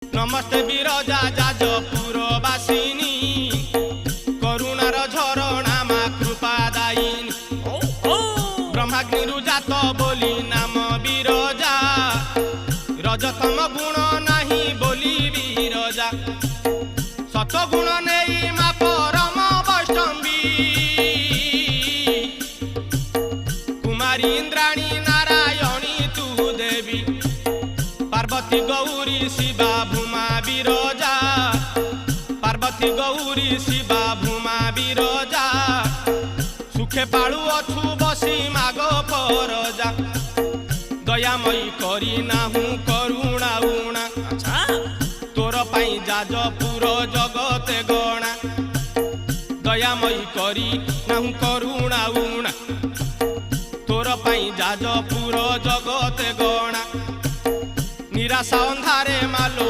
नमस्ते विरजा जाजपुरवासिनी करुणार झरणा मा कृपादायिनी ब्रह्माग्निरु जात बोली नाम विरजा रजतम गुण नाही बोली विरजा सतगुण नेई मा परम वैष्णवी कुमारी इंद्राणी नारायणी तू देवी पार्वती गौरी शिवा भूमा विरजा पार्वती गौरी शिवा भूमा विरजा सुखे पालु अछु बसी माग परजा दयामयी करी नाहु करुणा उणा तोर पाई जाजपुर जगते गणा दयामयी करी नाहु करुणा उणा तोर पाई जाजपुर जगते गणा निराशा अंधारे मालो।